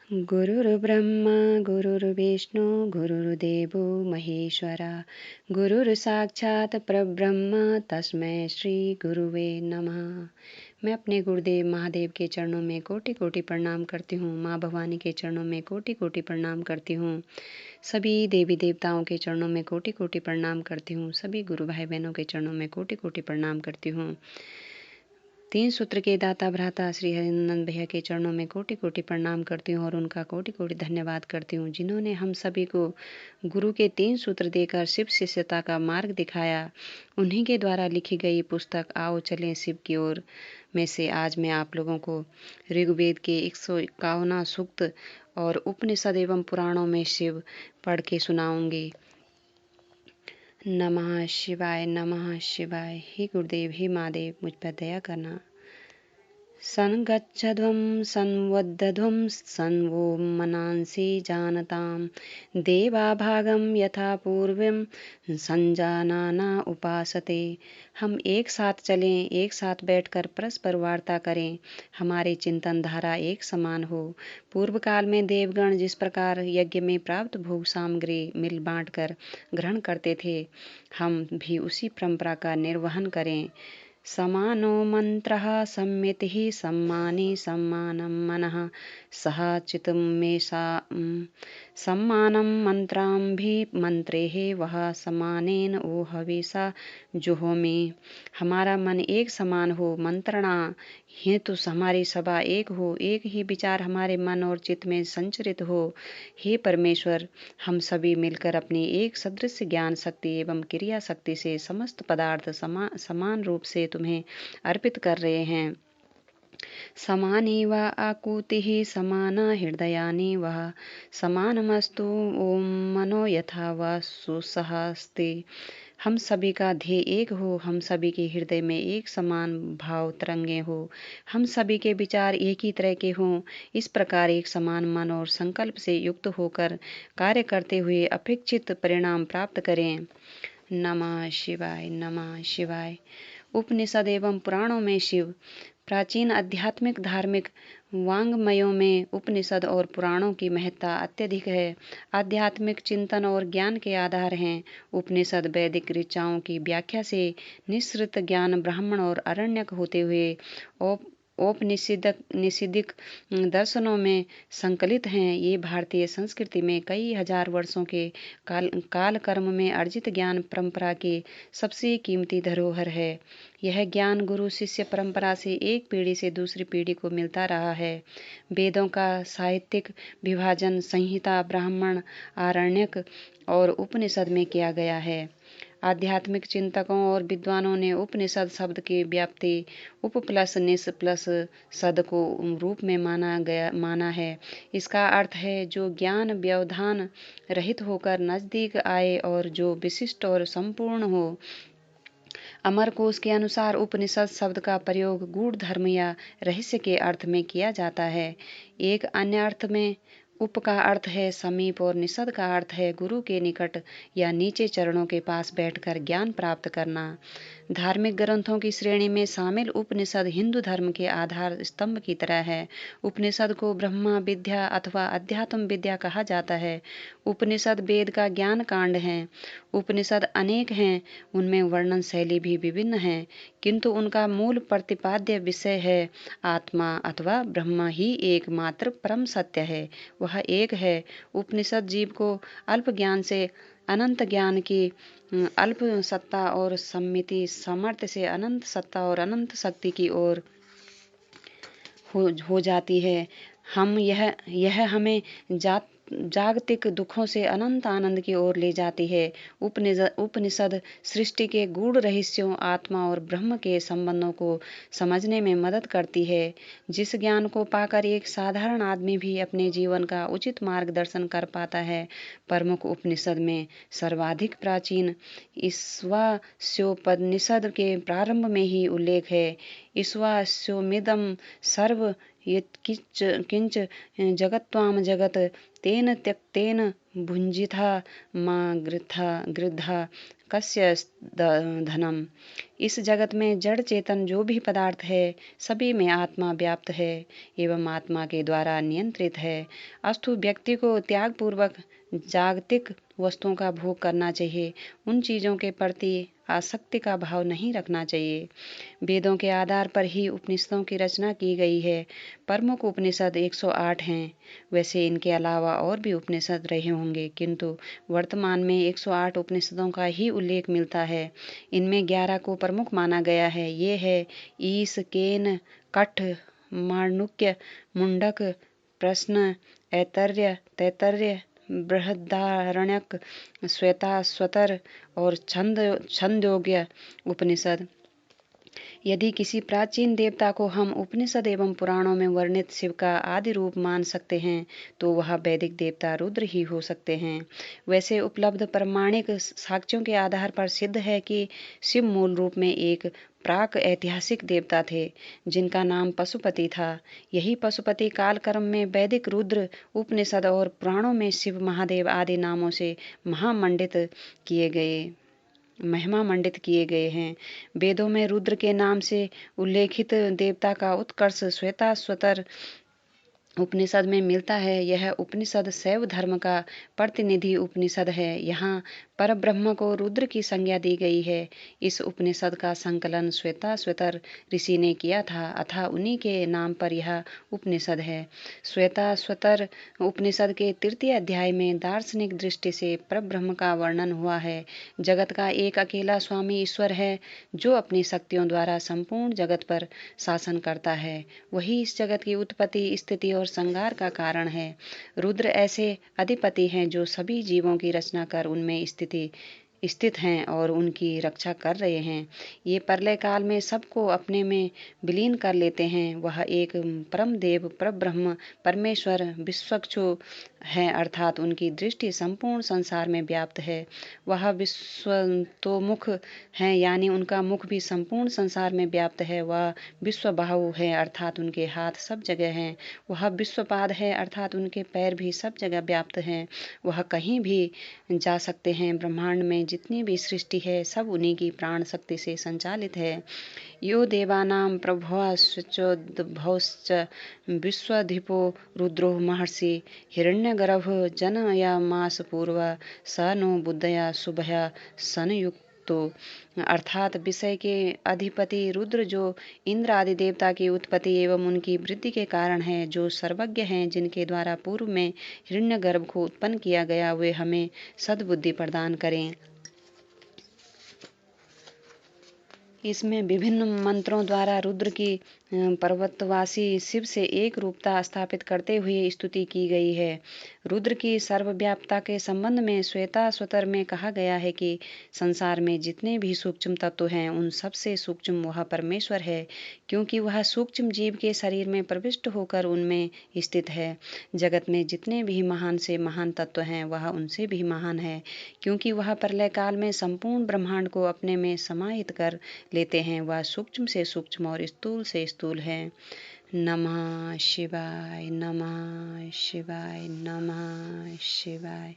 गुरुर्ब्रह्मा गुरुर्विष्णु गुरुर्देवो महेश्वरा गुरुर्साक्षात् परब्रह्म तस्मै श्री गुरुवे नमः। मैं अपने गुरुदेव महादेव के चरणों में कोटि कोटि प्रणाम करती हूँ। माँ भवानी के चरणों में कोटि कोटि प्रणाम करती हूँ। सभी देवी देवताओं के चरणों में कोटि कोटि प्रणाम करती हूँ। सभी गुरु भाई बहनों के चरणों में कोटि कोटि प्रणाम करती हूँ। तीन सूत्र के दाता भ्राता श्री हरिनंदन भैया के चरणों में कोटि कोटि प्रणाम करती हूँ और उनका कोटि कोटि धन्यवाद करती हूँ, जिन्होंने हम सभी को गुरु के तीन सूत्र देकर शिव शिष्यता का मार्ग दिखाया। उन्हीं के द्वारा लिखी गई पुस्तक आओ चलें शिव की ओर में से आज मैं आप लोगों को ऋग्वेद के 151 सूक्त और उपनिषद एवं पुराणों में शिव पढ़ के सुनाऊंगी। नमः शिवाय नमः शिवाय। हे गुरुदेव, हे महादेव, मुझ पर दया करना। सन्गच्छध्वं संवद्धध्वं सन्वो मनांसि जानतां देवाभागं यथा पूर्वं संजानाना उपासते। हम एक साथ चलें, एक साथ बैठकर परस्पर वार्ता करें, हमारी चिंतन धारा एक समान हो। पूर्व काल में देवगण जिस प्रकार यज्ञ में प्राप्त भोग सामग्री मिल बांट कर ग्रहण करते थे, हम भी उसी परंपरा का निर्वहन करें। समानो मंत्रः सम्मितिः सम्मानी सम्मानं मनः सह चितं मे सम्मानं मंत्रेः वह समानेन ओ हविषा जुहोमि। हमारा मन एक समान हो, मंत्रणा हेतु हमारी सभा एक हो, एक ही विचार हमारे मन और चित्त में संचरित हो। हे परमेश्वर, हम सभी मिलकर अपनी एक सदृश ज्ञान शक्ति एवं क्रिया शक्ति से समस्त पदार्थ समान रूप से तुम्हें अर्पित कर रहे हैं। समानी व आकुतिः समाना हृदयानि वः समानमस्तु ओम मनो यथा व सुसहस्ते। हम सभी का ध्येय एक हो, हम सभी के हृदय में एक समान भाव तरंगे हो, हम सभी के विचार एक ही तरह के हों। इस प्रकार एक समान मन और संकल्प से युक्त होकर कार्य करते हुए अपेक्षित परिणाम प्राप्त करें। नमः शिवाय नमः शिवाय। उपनिषद एवं पुराणों में शिव। प्राचीन आध्यात्मिक धार्मिक वाङ्मयों में उपनिषद और पुराणों की महत्ता अत्यधिक है। आध्यात्मिक चिंतन और ज्ञान के आधार हैं। उपनिषद वैदिक ऋचाओं की व्याख्या से निःसृत ज्ञान ब्राह्मण और अरण्यक होते हुए औपनिषदिक दर्शनों में संकलित हैं। ये भारतीय संस्कृति में कई हजार वर्षों के काल कर्म में अर्जित ज्ञान परंपरा की सबसे कीमती धरोहर है। यह ज्ञान गुरु शिष्य परंपरा से एक पीढ़ी से दूसरी पीढ़ी को मिलता रहा है। वेदों का साहित्यिक विभाजन संहिता, ब्राह्मण, आरण्यक और उपनिषद में किया गया है। आध्यात्मिक चिंतकों और विद्वानों ने उपनिषद शब्द की व्याप्ति उप प्लस निस प्लस सद को रूप में माना है। इसका अर्थ है जो ज्ञान व्यवधान रहित होकर नजदीक आए और जो विशिष्ट और संपूर्ण हो। अमरकोश के अनुसार उपनिषद शब्द का प्रयोग गूढ़ धर्म या रहस्य के अर्थ में किया जाता है। एक अन्य अर्थ में उप का अर्थ है समीप और निषद का अर्थ है गुरु के निकट या नीचे चरणों के पास बैठकर ज्ञान प्राप्त करना। धार्मिक ग्रंथों की श्रेणी में शामिल उपनिषद हिंदू धर्म के आधार स्तंभ की तरह है। उपनिषद को ब्रह्मा विद्या अथवा अध्यात्म विद्या कहा जाता है। उपनिषद वेद का ज्ञान कांड है। उपनिषद अनेक हैं, उनमें वर्णन शैली भी विभिन्न है, किंतु उनका मूल प्रतिपाद्य विषय है आत्मा अथवा ब्रह्म ही एकमात्र परम सत्य है। वह एक है। उपनिषद जीव को अल्प ज्ञान से अनंत ज्ञान की, अल्प सत्ता और सम्मिति सामर्थ्य से अनंत सत्ता और अनंत शक्ति की ओर हो जाती है। यह हमें जागतिक दुखों से अनंत आनंद की ओर ले जाती है। उपनिषद सृष्टि के गूढ़ रहस्यों, आत्मा और ब्रह्म के संबंधों को समझने में मदद करती है, जिस ज्ञान को पाकर एक साधारण आदमी भी अपने जीवन का उचित मार्गदर्शन कर पाता है। प्रमुख उपनिषद में सर्वाधिक प्राचीन ईशावास्योपनिषद के प्रारंभ में ही उल्लेख है। ईशावास्योमिदं सर्व यत्किंच किंच जगत्त्वाम जगत तेन त्यक्तेन भुंजिथा मा गृद्धा कस्य धनम। इस जगत में जड़ चेतन जो भी पदार्थ है सभी में आत्मा व्याप्त है एवं आत्मा के द्वारा नियंत्रित है। अस्तु व्यक्ति को त्याग पूर्वक जागतिक वस्तुओं का भोग करना चाहिए। उन चीज़ों के प्रति आसक्ति का भाव नहीं रखना चाहिए। वेदों के आधार पर ही उपनिषदों की रचना की गई है। प्रमुख उपनिषद 108 हैं। वैसे इनके अलावा और भी उपनिषद रहे होंगे, किंतु वर्तमान में 108 उपनिषदों का ही उल्लेख मिलता है। इनमें 11 को प्रमुख माना गया है। ये है ईश, केन, कठ, माण्डुक्य, मुंडक, प्रश्न, ऐतरेय, तैत्तरीय, बृहदारण्यक, श्वेताश्वतर और छंदोग्य उपनिषद। यदि किसी प्राचीन देवता को हम उपनिषद एवं पुराणों में वर्णित शिव का आदि रूप मान सकते हैं तो वह वैदिक देवता रुद्र ही हो सकते हैं। वैसे उपलब्ध प्रमाणिक साक्ष्यों के आधार पर सिद्ध है कि शिव मूल रूप में एक प्राक ऐतिहासिक देवता थे जिनका नाम पशुपति था। यही पशुपति कालक्रम में वैदिक रुद्र उपनिषद और पुराणों में शिव, महादेव आदि नामों से महिमा मंडित किए गए हैं। वेदों में रुद्र के नाम से उल्लेखित देवता का उत्कर्ष श्वेताश्वतर उपनिषद में मिलता है। यह उपनिषद शैव धर्म का प्रतिनिधि उपनिषद है। यहाँ परब्रह्म को रुद्र की संज्ञा दी गई है। इस उपनिषद का संकलन श्वेताश्वतर ऋषि ने किया था, अतः उन्हीं के नाम पर यह उपनिषद है। श्वेताश्वतर उपनिषद के 3 अध्याय में दार्शनिक दृष्टि से परब्रह्म का वर्णन हुआ है। जगत का एक अकेला स्वामी ईश्वर है जो अपनी शक्तियों द्वारा संपूर्ण जगत पर शासन करता है। वही इस जगत की उत्पत्ति, स्थिति और संहार का कारण है। रुद्र ऐसे अधिपति हैं जो सभी जीवों की रचना कर उनमें स्थित हैं और उनकी रक्षा कर रहे हैं। ये प्रलय काल में सबको अपने में विलीन कर लेते हैं। वह एक परम देव, परब्रह्म, परमेश्वर, विश्वक्षु है, अर्थात उनकी दृष्टि संपूर्ण संसार में व्याप्त है। वह विश्वतोमुख है, यानी उनका मुख भी संपूर्ण संसार में व्याप्त है। वह विश्वबाहु है, अर्थात उनके हाथ सब जगह हैं। वह विश्वपाद है, अर्थात उनके पैर भी सब जगह व्याप्त हैं। वह कहीं भी जा सकते हैं। ब्रह्मांड में जितनी भी सृष्टि है सब उन्हीं की प्राण शक्ति से संचालित है। यो देवानां प्रभुः स्वचोद्भवश्च विश्वधिपो रुद्रो महर्षि हिरण्यगर्भो जनयामास पूर्व स नो बुद्धया शुभया संयुक्तो। अर्थात विषय के अधिपति रुद्र जो इंद्र आदि देवता की उत्पत्ति एवं उनकी वृद्धि के कारण है, जो सर्वज्ञ हैं, जिनके द्वारा पूर्व में हिरण्यगर्भ को उत्पन्न किया गया, वे हमें सद्बुद्धि प्रदान करें। इसमें विभिन्न मंत्रों द्वारा रुद्र की पर्वतवासी शिव से एक रूपता स्थापित करते हुए स्तुति की गई है। रुद्र की सर्वव्यापता के संबंध में श्वेताश्वतर में कहा गया है कि संसार में जितने भी सूक्ष्म तत्व हैं उन सबसे सूक्ष्म वह परमेश्वर है, क्योंकि वह सूक्ष्म जीव के शरीर में प्रविष्ट होकर उनमें स्थित है। जगत में जितने भी महान से महान तत्व हैं वह उनसे भी महान है, क्योंकि वह प्रलय काल में संपूर्ण ब्रह्मांड को अपने में समाहित कर लेते हैं। वह सूक्ष्म से सूक्ष्म और स्थूल से स्थूल है। नमः शिवाय, नमः शिवाय, नमः शिवाय।